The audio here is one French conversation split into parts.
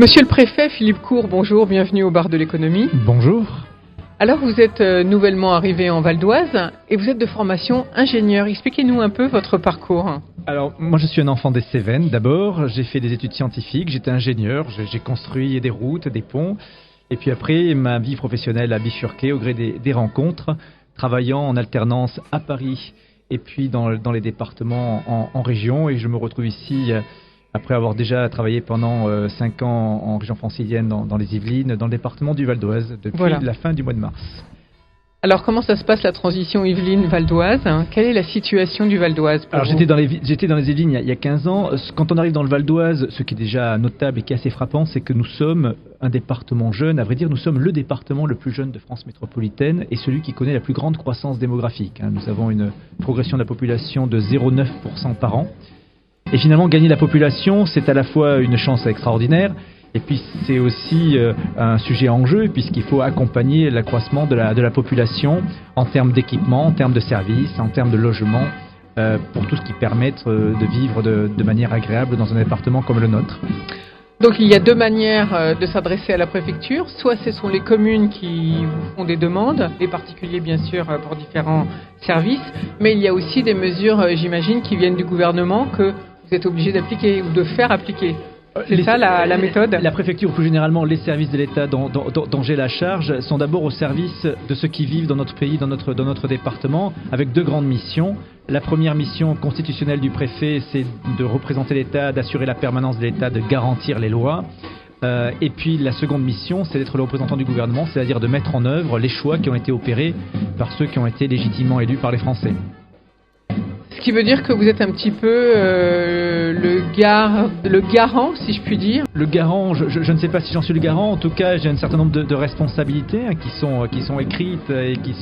Monsieur le préfet, Philippe Court, bonjour, bienvenue au bar de l'économie. Bonjour. Alors vous êtes nouvellement arrivé en Val d'Oise et vous êtes de formation ingénieur. Expliquez-nous un peu votre parcours. Alors moi je suis un enfant des Cévennes d'abord, j'ai fait des études scientifiques, j'étais ingénieur, j'ai construit des routes, des ponts. Et puis après ma vie professionnelle a bifurqué au gré des rencontres, travaillant en alternance à Paris et puis dans les départements en région. Et je me retrouve ici après avoir déjà travaillé pendant 5 ans en région francilienne dans les Yvelines, dans le département du Val d'Oise, depuis la fin du mois de mars. Alors comment ça se passe la transition Yvelines-Val d'Oise ? Quelle est la situation du Val d'Oise ? Alors j'étais dans les Yvelines il y a 15 ans. Quand on arrive dans le Val d'Oise, ce qui est déjà notable et qui est assez frappant, c'est que nous sommes un département jeune. À vrai dire, nous sommes le département le plus jeune de France métropolitaine et celui qui connaît la plus grande croissance démographique. Nous avons une progression de la population de 0,9% par an. Et finalement, gagner la population, c'est à la fois une chance extraordinaire, et puis c'est aussi un sujet en jeu, puisqu'il faut accompagner l'accroissement de la population en termes d'équipement, en termes de services, en termes de logement, pour tout ce qui permet de vivre de manière agréable dans un département comme le nôtre. Donc il y a deux manières de s'adresser à la préfecture. Soit ce sont les communes qui vous font des demandes, les particuliers bien sûr pour différents services, mais il y a aussi des mesures, j'imagine, qui viennent du gouvernement que vous êtes obligé d'appliquer ou de faire appliquer. C'est ça la méthode ? La préfecture, ou plus généralement les services de l'État dont j'ai la charge, sont d'abord au service de ceux qui vivent dans notre pays, dans notre département, avec deux grandes missions. La première mission constitutionnelle du préfet, c'est de représenter l'État, d'assurer la permanence de l'État, de garantir les lois. Et puis la seconde mission, c'est d'être le représentant du gouvernement, c'est-à-dire de mettre en œuvre les choix qui ont été opérés par ceux qui ont été légitimement élus par les Français. Ce qui veut dire que vous êtes un petit peu le garant, si je puis dire. Le garant, je ne sais pas si j'en suis le garant. En tout cas, j'ai un certain nombre de responsabilités qui sont écrites et qui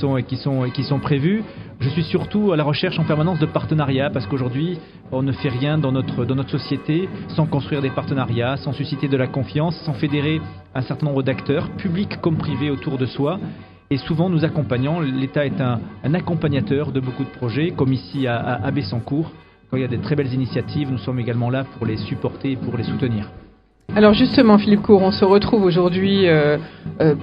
sont prévues. Je suis surtout à la recherche en permanence de partenariats, parce qu'aujourd'hui, on ne fait rien dans notre société sans construire des partenariats, sans susciter de la confiance, sans fédérer un certain nombre d'acteurs, publics comme privés, autour de soi. Et souvent nous accompagnons, l'État est un accompagnateur de beaucoup de projets, comme ici à Bessancourt. Quand il y a des très belles initiatives, nous sommes également là pour les supporter et pour les soutenir. Alors justement, Philippe Court, on se retrouve aujourd'hui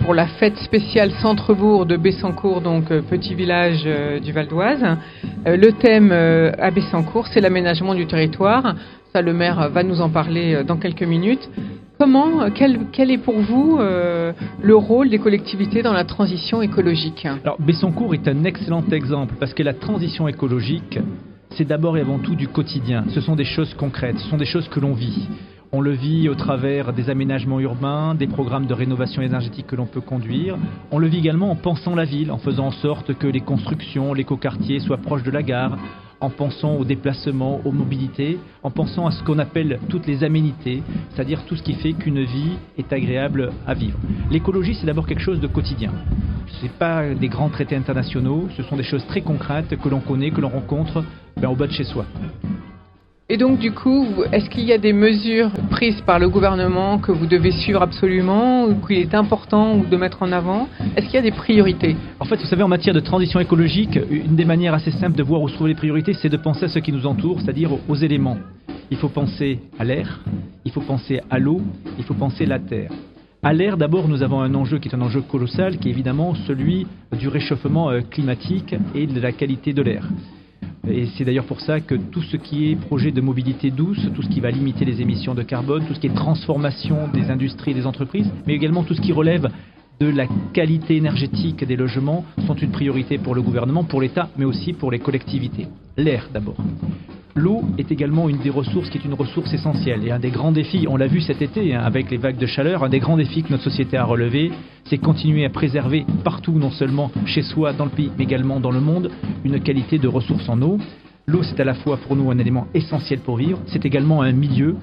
pour la fête spéciale Centre-Bourg de Bessancourt, donc petit village du Val d'Oise. Le thème à Bessancourt, c'est l'aménagement du territoire. Ça, le maire va nous en parler dans quelques minutes. Quel est pour vous le rôle des collectivités dans la transition écologique ? Alors Bessancourt est un excellent exemple, parce que la transition écologique, c'est d'abord et avant tout du quotidien. Ce sont des choses concrètes, ce sont des choses que l'on vit. On le vit au travers des aménagements urbains, des programmes de rénovation énergétique que l'on peut conduire. On le vit également en pensant la ville, en faisant en sorte que les constructions, l'écoquartier soient proches de la gare, en pensant aux déplacements, aux mobilités, en pensant à ce qu'on appelle toutes les aménités, c'est-à-dire tout ce qui fait qu'une vie est agréable à vivre. L'écologie, c'est d'abord quelque chose de quotidien. Ce n'est pas des grands traités internationaux, ce sont des choses très concrètes que l'on connaît, que l'on rencontre au bas de chez soi. Et donc du coup, est-ce qu'il y a des mesures prises par le gouvernement que vous devez suivre absolument, ou qu'il est important de mettre en avant ? Est-ce qu'il y a des priorités ? En fait, vous savez, en matière de transition écologique, une des manières assez simples de voir où se trouvent les priorités, c'est de penser à ce qui nous entoure, c'est-à-dire aux éléments. Il faut penser à l'air, il faut penser à l'eau, il faut penser à la terre. À l'air, d'abord, nous avons un enjeu qui est un enjeu colossal, qui est évidemment celui du réchauffement climatique et de la qualité de l'air. Et c'est d'ailleurs pour ça que tout ce qui est projet de mobilité douce, tout ce qui va limiter les émissions de carbone, tout ce qui est transformation des industries et des entreprises, mais également tout ce qui relève de la qualité énergétique des logements sont une priorité pour le gouvernement, pour l'État, mais aussi pour les collectivités. L'air d'abord. L'eau est également une des ressources qui est une ressource essentielle. Et un des grands défis, on l'a vu cet été avec les vagues de chaleur, un des grands défis que notre société a relevé, c'est continuer à préserver partout, non seulement chez soi, dans le pays, mais également dans le monde, une qualité de ressources en eau. L'eau, c'est à la fois pour nous un élément essentiel pour vivre, c'est également un milieu,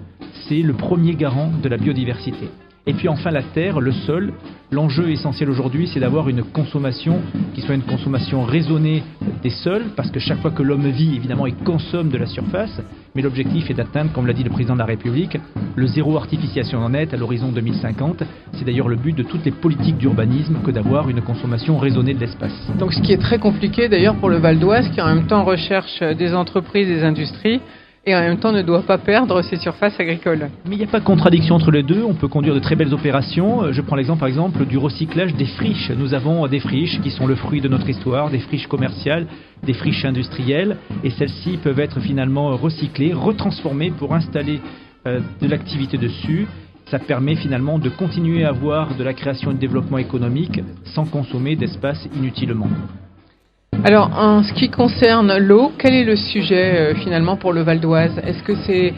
c'est le premier garant de la biodiversité. Et puis enfin la terre, le sol. L'enjeu essentiel aujourd'hui, c'est d'avoir une consommation qui soit une consommation raisonnée des sols, parce que chaque fois que l'homme vit, évidemment, il consomme de la surface. Mais l'objectif est d'atteindre, comme l'a dit le président de la République, le zéro artificialisation nette à l'horizon 2050. C'est d'ailleurs le but de toutes les politiques d'urbanisme que d'avoir une consommation raisonnée de l'espace. Donc ce qui est très compliqué d'ailleurs pour le Val d'Oise, qui en même temps recherche des entreprises, des industries, et en même temps ne doit pas perdre ses surfaces agricoles. Mais il n'y a pas de contradiction entre les deux, on peut conduire de très belles opérations. Je prends l'exemple par exemple du recyclage des friches. Nous avons des friches qui sont le fruit de notre histoire, des friches commerciales, des friches industrielles, et celles-ci peuvent être finalement recyclées, retransformées pour installer de l'activité dessus. Ça permet finalement de continuer à avoir de la création et de développement économique sans consommer d'espace inutilement. Alors, en ce qui concerne l'eau, quel est le sujet finalement pour le Val d'Oise ? Est-ce que c'est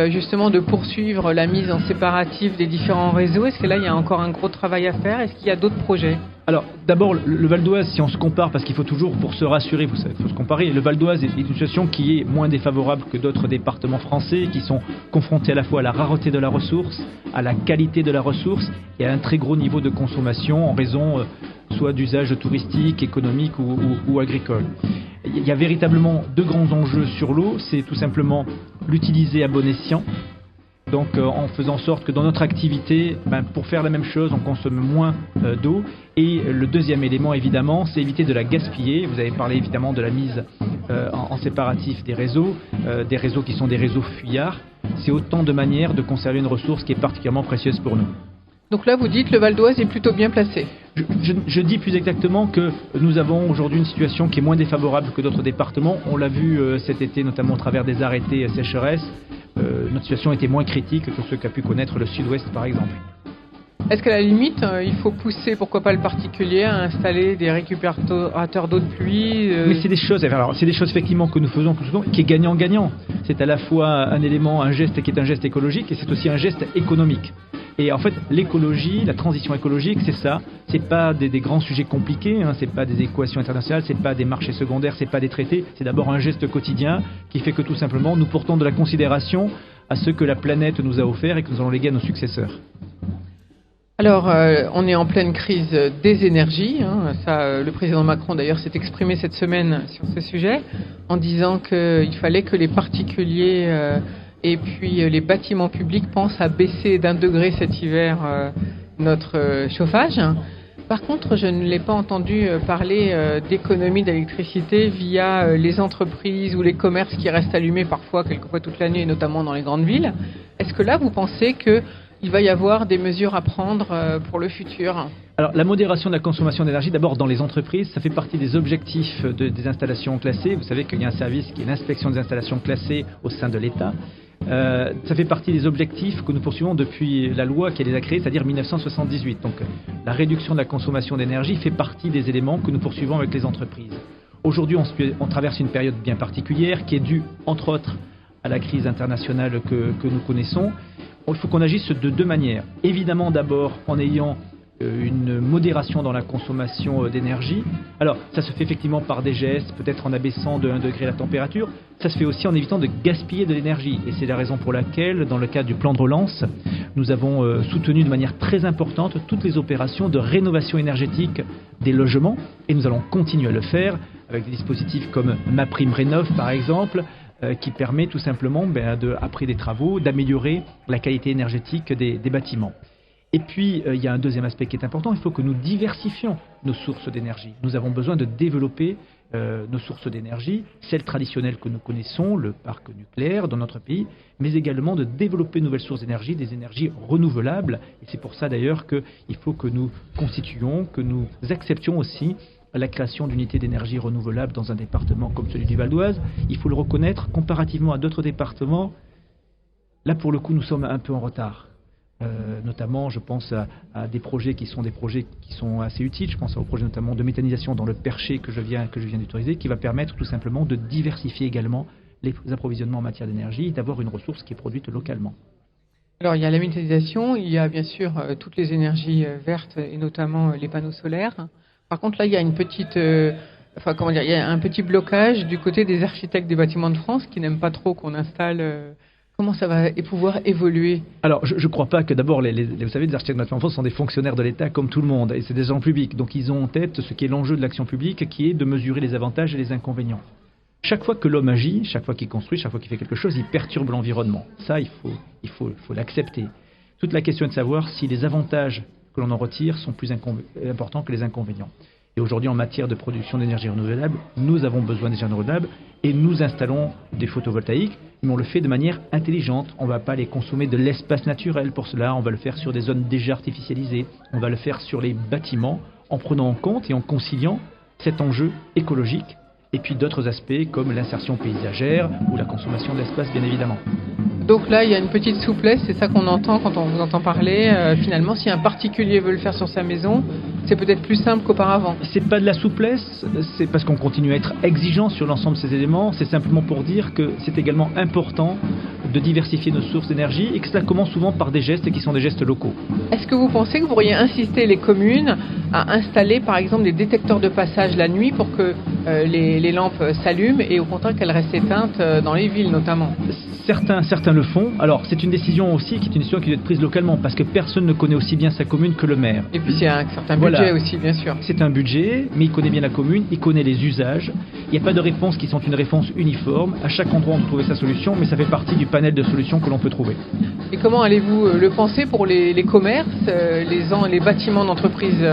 justement de poursuivre la mise en séparatif des différents réseaux ? Est-ce que là, il y a encore un gros travail à faire ? Est-ce qu'il y a d'autres projets ? Alors, d'abord, le Val d'Oise, si on se compare, parce qu'il faut toujours, pour se rassurer, il faut se comparer, le Val d'Oise est une situation qui est moins défavorable que d'autres départements français, qui sont confrontés à la fois à la rareté de la ressource, à la qualité de la ressource et à un très gros niveau de consommation en raison soit d'usage touristique, économique ou agricole. Il y a véritablement deux grands enjeux sur l'eau, c'est tout simplement l'utiliser à bon escient. Donc en faisant en sorte que dans notre activité, pour faire la même chose, on consomme moins d'eau. Et le deuxième élément, évidemment, c'est éviter de la gaspiller. Vous avez parlé évidemment de la mise en séparatif des réseaux qui sont des réseaux fuyards. C'est autant de manières de conserver une ressource qui est particulièrement précieuse pour nous. Donc là, vous dites que le Val d'Oise est plutôt bien placé. Je dis plus exactement que nous avons aujourd'hui une situation qui est moins défavorable que d'autres départements. On l'a vu cet été, notamment au travers des arrêtés sécheresse. Notre situation était moins critique que ce qu'a pu connaître le sud-ouest, par exemple. Est-ce qu'à la limite, il faut pousser, pourquoi pas le particulier, à installer des récupérateurs d'eau de pluie Mais c'est des choses effectivement que nous faisons, qui est gagnant-gagnant. C'est à la fois un élément, un geste qui est un geste écologique, et c'est aussi un geste économique. Et en fait, l'écologie, la transition écologique, c'est ça. C'est pas des grands sujets compliqués, c'est pas des équations internationales, c'est pas des marchés secondaires, c'est pas des traités. C'est d'abord un geste quotidien qui fait que tout simplement, nous portons de la considération à ce que la planète nous a offert et que nous allons léguer à nos successeurs. Alors, on est en pleine crise des énergies. Le président Macron, d'ailleurs, s'est exprimé cette semaine sur ce sujet en disant qu'il fallait que les particuliers et puis les bâtiments publics pensent à baisser d'1 degré cet hiver notre chauffage. Par contre, je ne l'ai pas entendu parler d'économie d'électricité via les entreprises ou les commerces qui restent allumés parfois, quelquefois toute la nuit, et notamment dans les grandes villes. Est-ce que là, vous pensez qu'il va y avoir des mesures à prendre pour le futur ? Alors, la modération de la consommation d'énergie, d'abord dans les entreprises, ça fait partie des objectifs des installations classées. Vous savez qu'il y a un service qui est l'inspection des installations classées au sein de l'État. Ça fait partie des objectifs que nous poursuivons depuis la loi qui les a créés, c'est-à-dire 1978. Donc la réduction de la consommation d'énergie fait partie des éléments que nous poursuivons avec les entreprises. Aujourd'hui, on traverse une période bien particulière qui est due, entre autres, à la crise internationale que nous connaissons. Il faut qu'on agisse de deux manières. Évidemment, d'abord, en ayant une modération dans la consommation d'énergie. Alors, ça se fait effectivement par des gestes, peut-être en abaissant de 1 degré la température. Ça se fait aussi en évitant de gaspiller de l'énergie. Et c'est la raison pour laquelle, dans le cadre du plan de relance, nous avons soutenu de manière très importante toutes les opérations de rénovation énergétique des logements. Et nous allons continuer à le faire avec des dispositifs comme MaPrimeRénov', par exemple, qui permet tout simplement, après des travaux, d'améliorer la qualité énergétique des bâtiments. Et puis, il y a un deuxième aspect qui est important, il faut que nous diversifions nos sources d'énergie. Nous avons besoin de développer nos sources d'énergie, celles traditionnelles que nous connaissons, le parc nucléaire dans notre pays, mais également de développer de nouvelles sources d'énergie, des énergies renouvelables. Et c'est pour ça d'ailleurs qu'il faut que nous constituions, que nous acceptions aussi la création d'unités d'énergie renouvelables dans un département comme celui du Val d'Oise. Il faut le reconnaître, comparativement à d'autres départements, là pour le coup nous sommes un peu en retard. Notamment, je pense à des projets qui sont assez utiles. Je pense au projet notamment de méthanisation dans le Perché que je viens d'autoriser, qui va permettre tout simplement de diversifier également les approvisionnements en matière d'énergie et d'avoir une ressource qui est produite localement. Alors, il y a la méthanisation, il y a bien sûr toutes les énergies vertes et notamment les panneaux solaires. Par contre, là, il y a il y a un petit blocage du côté des architectes des bâtiments de France qui n'aiment pas trop qu'on installe. Comment ça va pouvoir évoluer ? Alors, je ne crois pas que d'abord, vous savez, les architectes de bâtiments de France sont des fonctionnaires de l'État comme tout le monde, et c'est des gens publics. Donc, ils ont en tête ce qui est l'enjeu de l'action publique, qui est de mesurer les avantages et les inconvénients. Chaque fois que l'homme agit, chaque fois qu'il construit, chaque fois qu'il fait quelque chose, il perturbe l'environnement. Ça, il faut l'accepter. Toute la question est de savoir si les avantages que l'on en retire sont plus importants que les inconvénients. Et aujourd'hui, en matière de production d'énergie renouvelable, nous avons besoin d'énergie renouvelable et nous installons des photovoltaïques, mais on le fait de manière intelligente. On ne va pas aller consommer de l'espace naturel pour cela, on va le faire sur des zones déjà artificialisées, on va le faire sur les bâtiments en prenant en compte et en conciliant cet enjeu écologique et puis d'autres aspects comme l'insertion paysagère ou la consommation d'espace, bien évidemment. Donc là, il y a une petite souplesse, c'est ça qu'on entend quand on vous entend parler. Finalement, si un particulier veut le faire sur sa maison, c'est peut-être plus simple qu'auparavant. C'est pas de la souplesse, c'est parce qu'on continue à être exigeant sur l'ensemble de ces éléments. C'est simplement pour dire que c'est également important de diversifier nos sources d'énergie et que cela commence souvent par des gestes qui sont des gestes locaux. Est-ce que vous pensez que vous pourriez inciter les communes à installer par exemple des détecteurs de passage la nuit pour que les lampes s'allument et au contraire qu'elles restent éteintes dans les villes notamment? Certains le font. Alors c'est une décision aussi qui est une décision qui doit être prise localement parce que personne ne connaît aussi bien sa commune que le maire. Et puis c'est un certain budget aussi, bien sûr. C'est un budget, mais il connaît bien la commune, il connaît les usages. Il n'y a pas de réponses qui sont une réponse uniforme. À chaque endroit on peut trouver sa solution, mais ça fait partie du panel de solutions que l'on peut trouver. Et comment allez-vous le penser pour les commerces, les bâtiments d'entreprise?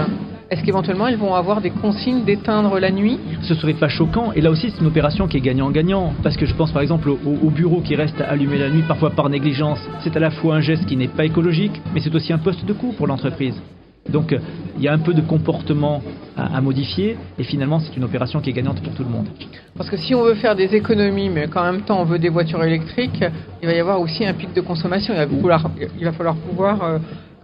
Est-ce qu'éventuellement ils vont avoir des consignes d'éteindre la nuit? Ce serait pas choquant. Et là aussi, c'est une opération qui est gagnant-gagnant. Parce que je pense par exemple au bureau qui reste allumé la nuit, parfois par négligence. C'est à la fois un geste qui n'est pas écologique, mais c'est aussi un poste de coût pour l'entreprise. Donc il y a un peu de comportement à modifier. Et finalement, c'est une opération qui est gagnante pour tout le monde. Parce que si on veut faire des économies, mais qu'en même temps on veut des voitures électriques, il va y avoir aussi un pic de consommation. Il va falloir pouvoir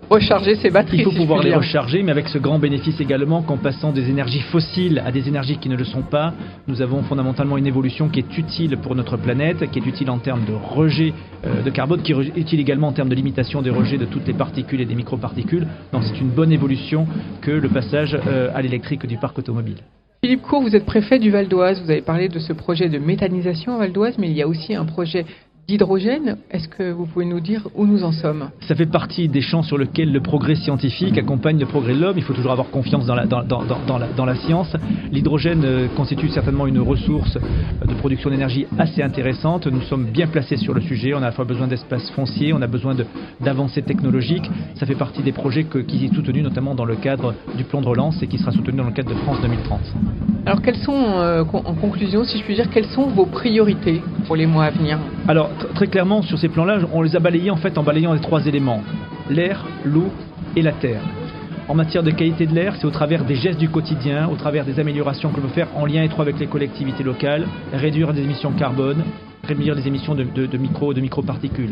recharger ses batteries. Il faut pouvoir les recharger, mais avec ce grand bénéfice également qu'en passant des énergies fossiles à des énergies qui ne le sont pas, nous avons fondamentalement une évolution qui est utile pour notre planète, qui est utile en termes de rejet de carbone, qui est utile également en termes de limitation des rejets de toutes les particules et des microparticules. Donc c'est une bonne évolution que le passage à l'électrique du parc automobile. Philippe Court, vous êtes préfet du Val d'Oise. Vous avez parlé de ce projet de méthanisation au Val d'Oise, mais il y a aussi un projet d'hydrogène. Est-ce que vous pouvez nous dire où nous en sommes? Ça fait partie des champs sur lesquels le progrès scientifique accompagne le progrès de l'homme. Il faut toujours avoir confiance dans la science. L'hydrogène constitue certainement une ressource de production d'énergie assez intéressante. Nous sommes bien placés sur le sujet. On a à la fois besoin d'espace foncier, on a besoin d'avancées technologiques. Ça fait partie des projets qui sont soutenus notamment dans le cadre du plan de relance et qui sera soutenu dans le cadre de France 2030. Alors quelles sont, en conclusion, si je puis dire, quelles sont vos priorités pour les mois à venir? Alors très clairement, sur ces plans-là, on les a balayés en balayant les trois éléments: l'air, l'eau et la terre. En matière de qualité de l'air, c'est au travers des gestes du quotidien, au travers des améliorations que l'on peut faire en lien étroit avec les collectivités locales, réduire les émissions carbone, réduire les émissions de microparticules.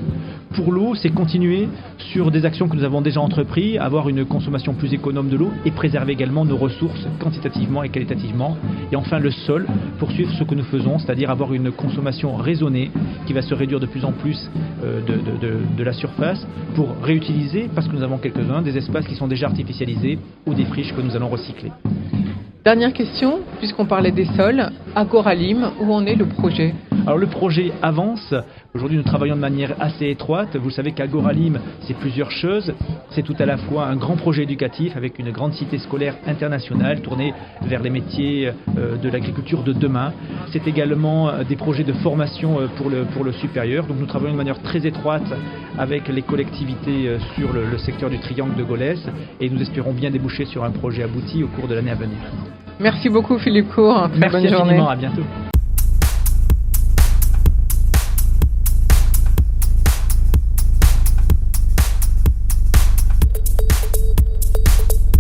Pour l'eau, c'est continuer sur des actions que nous avons déjà entreprises, avoir une consommation plus économe de l'eau et préserver également nos ressources quantitativement et qualitativement. Et enfin le sol, poursuivre ce que nous faisons, c'est-à-dire avoir une consommation raisonnée qui va se réduire de plus en plus de la surface pour réutiliser, parce que nous avons quelques-uns, des espaces qui sont déjà artificialisés ou des friches que nous allons recycler. Dernière question, puisqu'on parlait des sols, Agoralim, où en est le projet? Alors le projet avance. Aujourd'hui, nous travaillons de manière assez étroite. Vous savez qu'Agoralim, c'est plusieurs choses. C'est tout à la fois un grand projet éducatif avec une grande cité scolaire internationale tournée vers les métiers de l'agriculture de demain. C'est également des projets de formation pour le supérieur. Donc nous travaillons de manière très étroite avec les collectivités sur le secteur du triangle de Golès et nous espérons bien déboucher sur un projet abouti au cours de l'année à venir. Merci beaucoup Philippe Court. Merci infiniment, à bientôt.